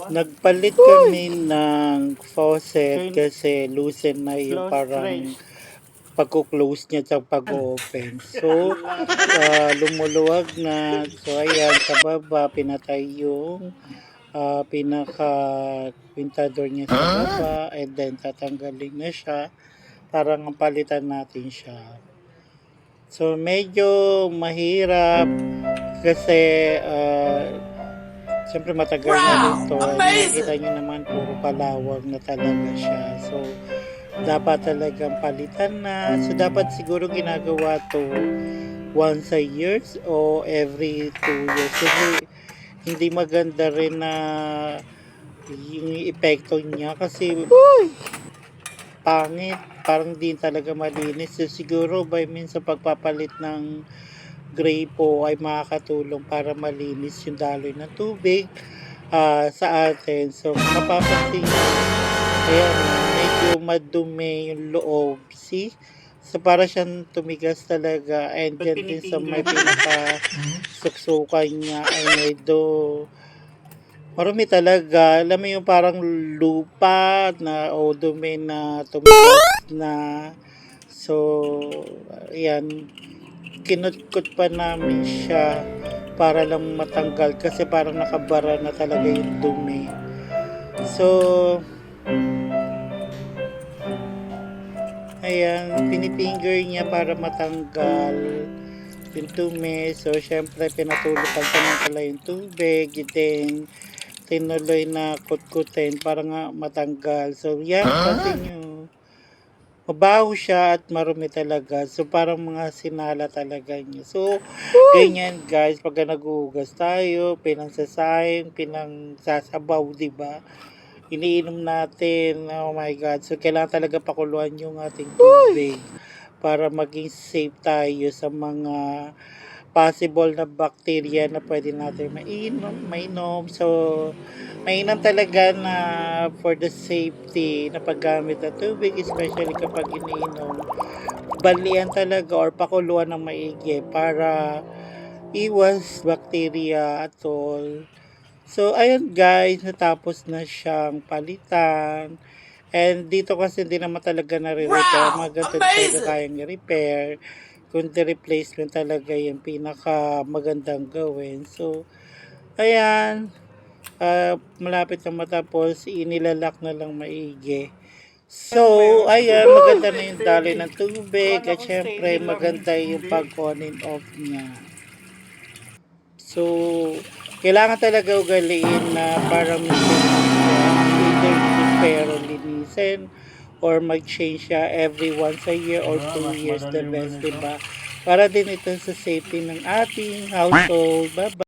Nagpalit kami ng faucet kasi loosen na yung parang pagko-close niya sa pag-open. So, lumuluwag na. So, ayan, sa baba, pinatay yung pinaka-pintador niya sa baba. And then, tatanggalin na siya. Parang palitan natin siya. So, medyo mahirap kasi siyempre matagal na rin to. Nakikita nyo naman puro kalawag na talaga siya. So, dapat talagang palitan na. So, dapat siguro ginagawa to once a year o every 2 years. Kasi hindi maganda rin na yung epekto niya kasi pangit. Parang din talaga malinis. So, siguro by means sa pagpapalit ng grapo ay makakatulong para malinis yung daloy ng tubig sa atin. So, mapapansin nyo, ayan, medyo madumi yung loob. See? So, para siyang tumigas talaga. And dyan din sa may pinaka-suksukan niya ay medyo marami talaga. Alam mo yung parang lupa na o dumi na tumigas na. So, ayan, kinutkot pa namin siya para lang matanggal kasi parang nakabara na talaga yung dumi. So, ayan, pinifinger niya para matanggal yung dumi. So, syempre, pinatulutan pa ng pala yung tubig. Then, tinuloy na kutkutin para nga matanggal. So, yan, kasi nyo, mabaho siya at marumi talaga. So, parang mga sinala talaga niya. So, ganyan guys, pag naghuhugas tayo, pinangsasayang, pinangsasabaw, diba? Iniinom natin, oh my God. So, kailangan talaga pakuluan yung ating tubig para maging safe tayo sa mga possible na bacteria na pwede natin mainom. So, mainam talaga na for the safety na paggamit ng tubig, especially kapag iniinom, balian talaga or pakuluan ng maigi para iwas bacteria at all. So, ayun guys, natapos na siyang palitan. And dito kasi hindi naman talaga nare-repair. Maganda talaga kayang i-repair. Kundi replacement talaga yung pinaka magandang gawin. So, ayan. Malapit na matapos. Inilalak na lang maigi. So, ayan. Maganda na yung daloy ng tubig. At syempre, maganda yung pag-on and off niya. So, kailangan talaga ugaliin na parang either repair o linisin or mag-change siya every once a year or 2 years the best, diba? Para din ito sa safety ng ating household. Bye-bye!